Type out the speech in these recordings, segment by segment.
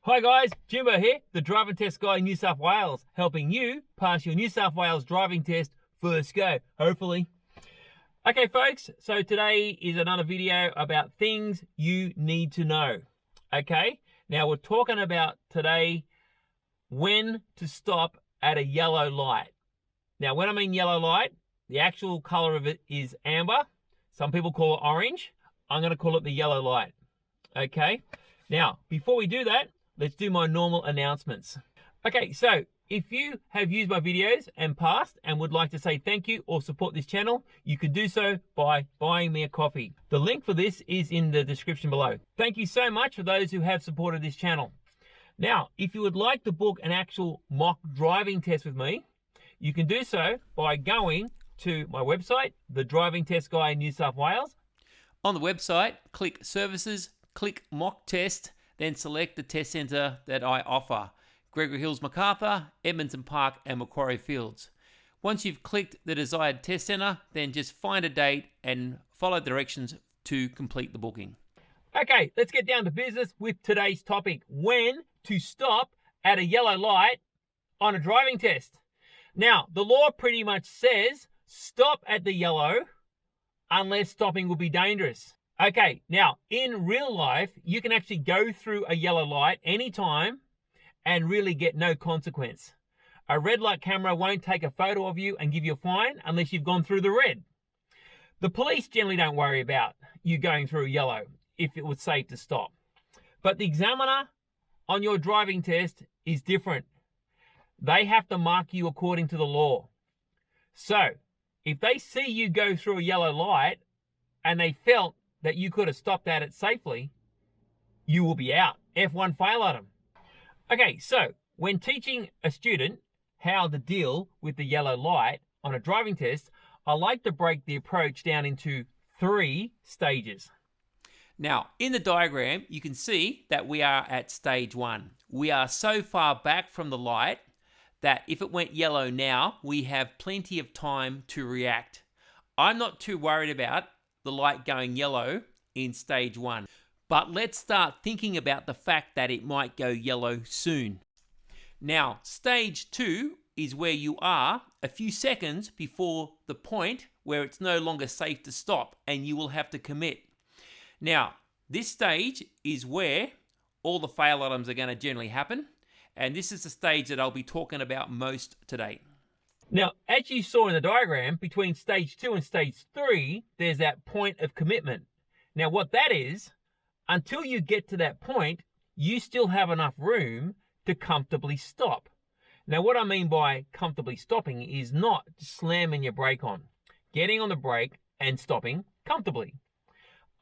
Hi guys, Jimbo here, the driving test guy in New South Wales, helping you pass your New South Wales driving test first go, hopefully. Okay folks, so today is another video about things you need to know. Okay, now we're talking about today when to stop at a yellow light. Now when I mean yellow light, the actual color of it is amber. Some people call it orange. I'm going to call it the yellow light. Okay, now before we do that, let's do my normal announcements. Okay, so if you have used my videos and passed and would like to say thank you or support this channel, you can do so by buying me a coffee. The link for this is in the description below. Thank you so much for those who have supported this channel. Now, if you would like to book an actual mock driving test with me, you can do so by going to my website, The Driving Test Guy in New South Wales. On the website, click Services, click Mock Test, then select the test centre that I offer: Gregory Hills Macarthur, Edmonton Park and Macquarie Fields. Once you've clicked the desired test centre, then just find a date and follow directions to complete the booking. Okay, let's get down to business with today's topic: when to stop at a yellow light on a driving test. Now, the law pretty much says stop at the yellow unless stopping will be dangerous. Okay, now in real life, you can actually go through a yellow light anytime and really get no consequence. A red light camera won't take a photo of you and give you a fine unless you've gone through the red. The police generally don't worry about you going through a yellow if it was safe to stop. But the examiner on your driving test is different. They have to mark you according to the law. So, if they see you go through a yellow light and they felt that you could have stopped at it safely, you will be out. F1 fail at them. Okay, so when teaching a student how to deal with the yellow light on a driving test, I like to break the approach down into 3 stages. Now, in the diagram, you can see that we are at stage 1. We are so far back from the light that if it went yellow now, we have plenty of time to react. I'm not too worried about the light going yellow in stage 1. But let's start thinking about the fact that it might go yellow soon. Now, stage 2 is where you are a few seconds before the point where it's no longer safe to stop and you will have to commit. Now, this stage is where all the fail items are going to generally happen, and this is the stage that I'll be talking about most today. Now, as you saw in the diagram, between stage 2 and stage 3, there's that point of commitment. Now, what that is, until you get to that point, you still have enough room to comfortably stop. Now, what I mean by comfortably stopping is not slamming your brake on, getting on the brake and stopping comfortably.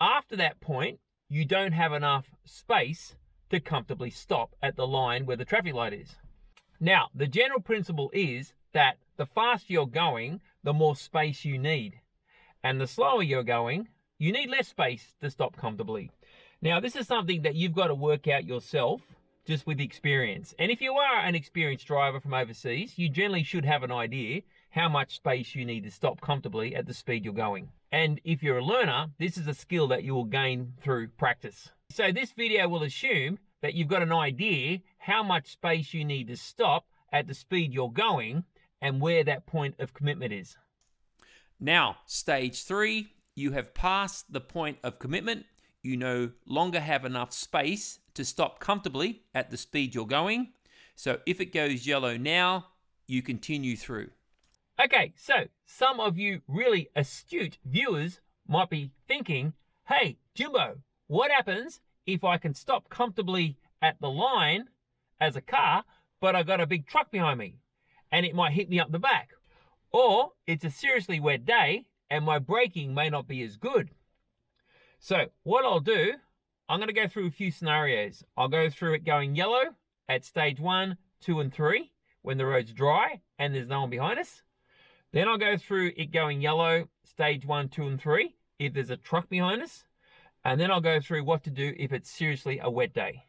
After that point, you don't have enough space to comfortably stop at the line where the traffic light is. Now, the general principle is that the faster you're going, the more space you need. And the slower you're going, you need less space to stop comfortably. Now, this is something that you've got to work out yourself just with experience. And if you are an experienced driver from overseas, you generally should have an idea how much space you need to stop comfortably at the speed you're going. And if you're a learner, this is a skill that you will gain through practice. So this video will assume that you've got an idea how much space you need to stop at the speed you're going and where that point of commitment is. Now, stage 3, you have passed the point of commitment. You no longer have enough space to stop comfortably at the speed you're going. So if it goes yellow now, you continue through. Okay, so some of you really astute viewers might be thinking, hey, Jimbo, what happens if I can stop comfortably at the line as a car, but I got a big truck behind me and it might hit me up the back? Or it's a seriously wet day and my braking may not be as good. So what I'll do, I'm going to go through a few scenarios. I'll go through it going yellow at stage 1, 2 and 3 when the road's dry and there's no one behind us. Then I'll go through it going yellow stage 1, 2 and 3 if there's a truck behind us. And then I'll go through what to do if it's seriously a wet day.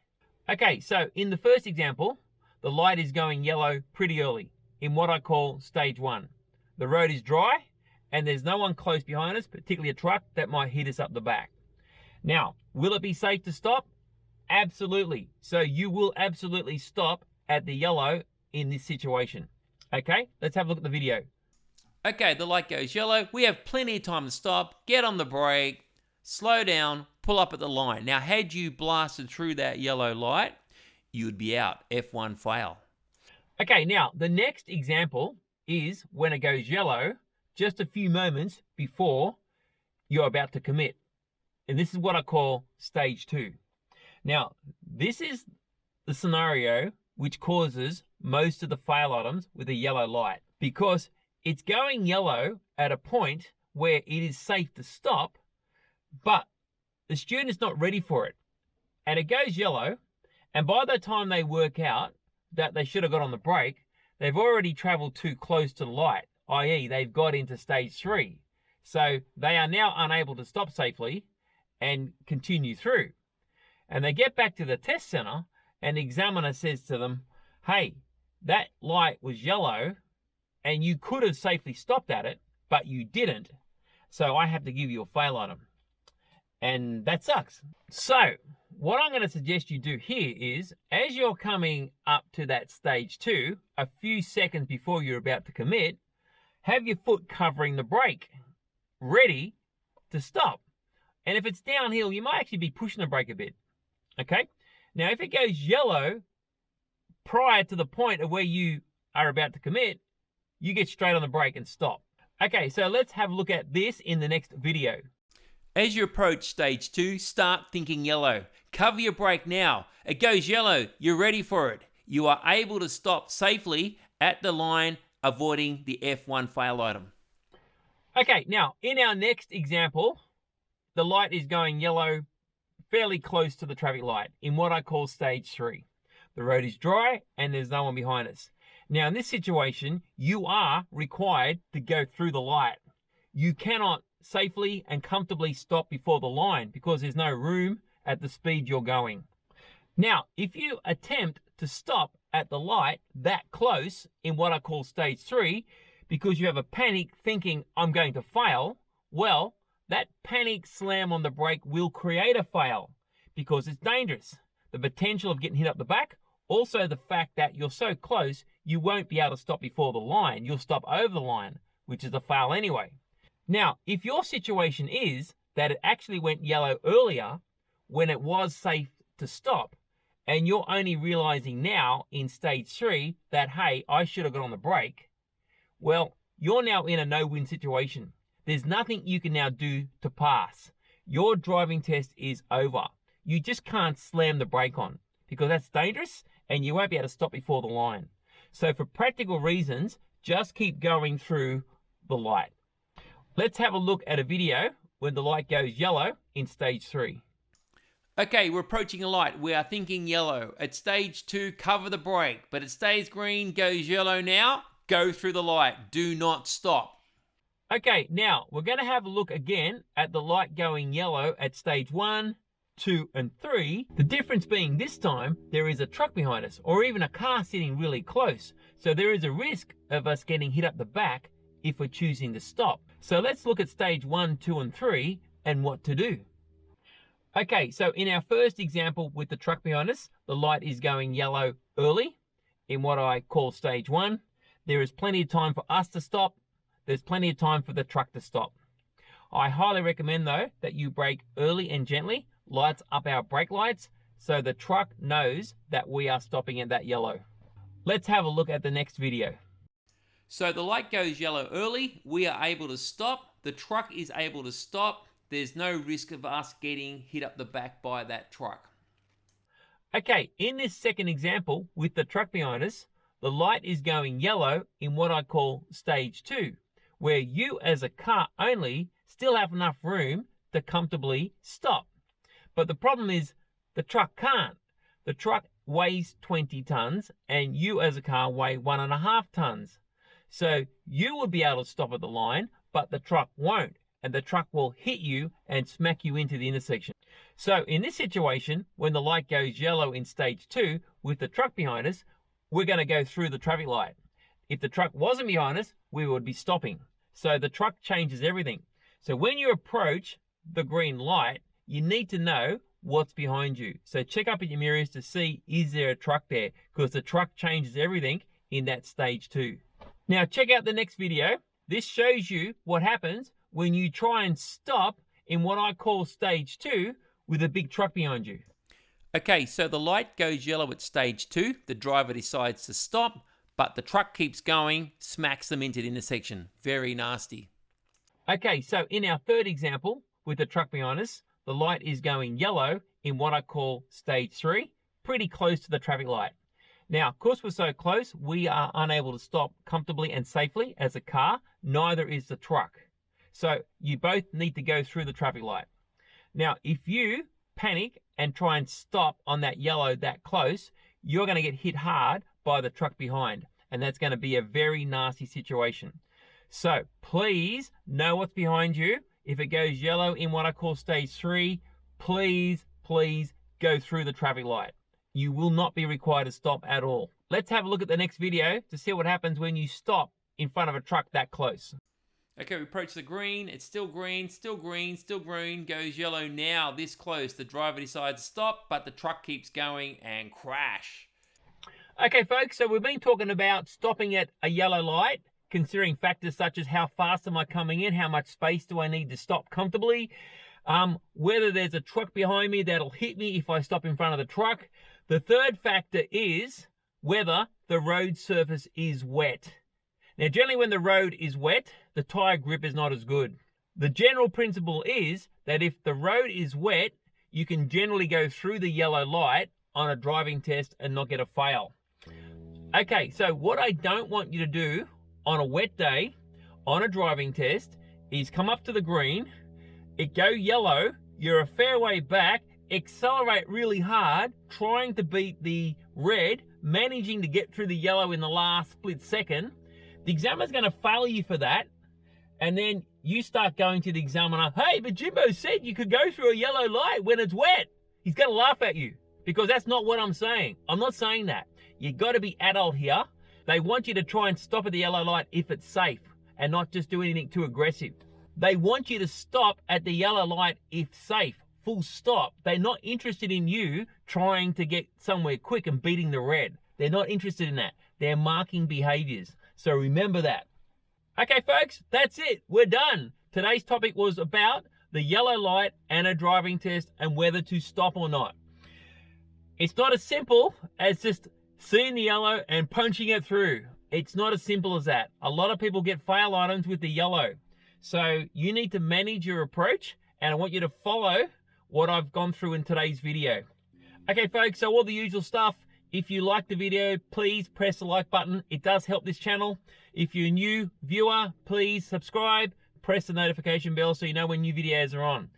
Okay, so in the first example, the light is going yellow pretty early in what I call stage 1. The road is dry and there's no one close behind us, particularly a truck that might hit us up the back. Now, will it be safe to stop? Absolutely. So you will absolutely stop at the yellow in this situation. Okay, let's have a look at the video. Okay, the light goes yellow. We have plenty of time to stop, get on the brake, slow down, pull up at the line. Now, had you blasted through that yellow light, you would be out. F1 fail. Okay, now the next example is when it goes yellow just a few moments before you're about to commit. And this is what I call stage 2. Now, this is the scenario which causes most of the fail items with a yellow light, because it's going yellow at a point where it is safe to stop, but the student is not ready for it. And it goes yellow, and by the time they work out that they should have got on the brake, they've already traveled too close to the light, i.e. they've got into stage 3. So they are now unable to stop safely and continue through. And they get back to the test center, and the examiner says to them, hey, that light was yellow, and you could have safely stopped at it, but you didn't. So I have to give you a fail item. And that sucks. So what I'm going to suggest you do here is, as you're coming up to that stage 2, a few seconds before you're about to commit, have your foot covering the brake, ready to stop. And if it's downhill, you might actually be pushing the brake a bit. Okay? Now, if it goes yellow prior to the point of where you are about to commit, you get straight on the brake and stop. Okay, so let's have a look at this in the next video. As you approach stage 2, start thinking yellow. Cover your brake now. It goes yellow. You're ready for it. You are able to stop safely at the line, avoiding the F1 fail item. Okay, now in our next example, the light is going yellow fairly close to the traffic light in what I call stage 3. The road is dry and there's no one behind us. Now in this situation, you are required to go through the light. You cannot safely and comfortably stop before the line because there's no room at the speed you're going. Now, if you attempt to stop at the light that close in what I call stage 3 because you have a panic thinking I'm going to fail, well, that panic slam on the brake will create a fail because it's dangerous. The potential of getting hit up the back, also the fact that you're so close, you won't be able to stop before the line. You'll stop over the line, which is a fail anyway. Now, if your situation is that it actually went yellow earlier when it was safe to stop, and you're only realizing now in stage 3 that, hey, I should have got on the brake, well, you're now in a no-win situation. There's nothing you can now do to pass. Your driving test is over. You just can't slam the brake on because that's dangerous and you won't be able to stop before the line. So for practical reasons, just keep going through the light. Let's have a look at a video when the light goes yellow in stage 3. Okay, we're approaching a light. We are thinking yellow. At stage 2, cover the brake. But it stays green, goes yellow now. Go through the light. Do not stop. Okay, now we're going to have a look again at the light going yellow at stage 1, 2, and 3. The difference being this time there is a truck behind us or even a car sitting really close. So there is a risk of us getting hit up the back if we're choosing to stop. So let's look at stage 1, 2, and 3 and what to do. Okay, so in our first example with the truck behind us, the light is going yellow early in what I call stage 1. There is plenty of time for us to stop. There's plenty of time for the truck to stop. I highly recommend though that you brake early and gently, lights up our brake lights, so the truck knows that we are stopping at that yellow. Let's have a look at the next video. So the light goes yellow early. We are able to stop. The truck is able to stop. There's no risk of us getting hit up the back by that truck. Okay, in this second example with the truck behind us, the light is going yellow in what I call stage 2, where you as a car only still have enough room to comfortably stop. But the problem is the truck can't. The truck weighs 20 tons and you as a car weigh 1.5 tons. So you will be able to stop at the line, but the truck won't. And the truck will hit you and smack you into the intersection. So in this situation, when the light goes yellow in stage 2 with the truck behind us, we're going to go through the traffic light. If the truck wasn't behind us, we would be stopping. So the truck changes everything. So when you approach the green light, you need to know what's behind you. So check up in your mirrors to see, is there a truck there? Because the truck changes everything in that stage 2. Now check out the next video. This shows you what happens when you try and stop in what I call stage 2 with a big truck behind you. Okay, so the light goes yellow at stage 2. The driver decides to stop, but the truck keeps going, smacks them into the intersection. Very nasty. Okay, so in our third example with the truck behind us, the light is going yellow in what I call stage 3, pretty close to the traffic light. Now, because we're so close, we are unable to stop comfortably and safely as a car, neither is the truck. So you both need to go through the traffic light. Now, if you panic and try and stop on that yellow that close, you're going to get hit hard by the truck behind, and that's going to be a very nasty situation. So please know what's behind you. If it goes yellow in what I call stage 3, please go through the traffic light. You will not be required to stop at all. Let's have a look at the next video to see what happens when you stop in front of a truck that close. Okay, we approach the green. It's still green, still green, still green. Goes yellow now, this close. The driver decides to stop, but the truck keeps going and crash. Okay, folks, so we've been talking about stopping at a yellow light, considering factors such as how fast am I coming in, how much space do I need to stop comfortably, whether there's a truck behind me that'll hit me if I stop in front of the truck. The third factor is whether the road surface is wet. Now, generally when the road is wet, the tire grip is not as good. The general principle is that if the road is wet, you can generally go through the yellow light on a driving test and not get a fail. Okay, so what I don't want you to do on a wet day on a driving test is come up to the green, it go yellow, you're a fair way back, accelerate really hard, trying to beat the red, managing to get through the yellow in the last split second. The examiner's going to fail you for that, and then you start going to the examiner, hey, but Jimbo said you could go through a yellow light when it's wet. He's going to laugh at you because that's not what I'm saying. I'm not saying that. You got to be adult here. They want you to try and stop at the yellow light if it's safe and not just do anything too aggressive. They want you to stop at the yellow light if safe. Full stop. They're not interested in you trying to get somewhere quick and beating the red. They're not interested in that. They're marking behaviors. So remember that. Okay, folks, that's it. We're done. Today's topic was about the yellow light and a driving test and whether to stop or not. It's not as simple as just seeing the yellow and punching it through. It's not as simple as that. A lot of people get fail items with the yellow. So you need to manage your approach, and I want you to follow what I've gone through in today's video. Okay, folks, so all the usual stuff. If you like the video, please press the like button. It does help this channel. If you're a new viewer, please subscribe, press the notification bell so you know when new videos are on.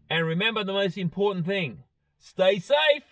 And remember the most important thing, stay safe.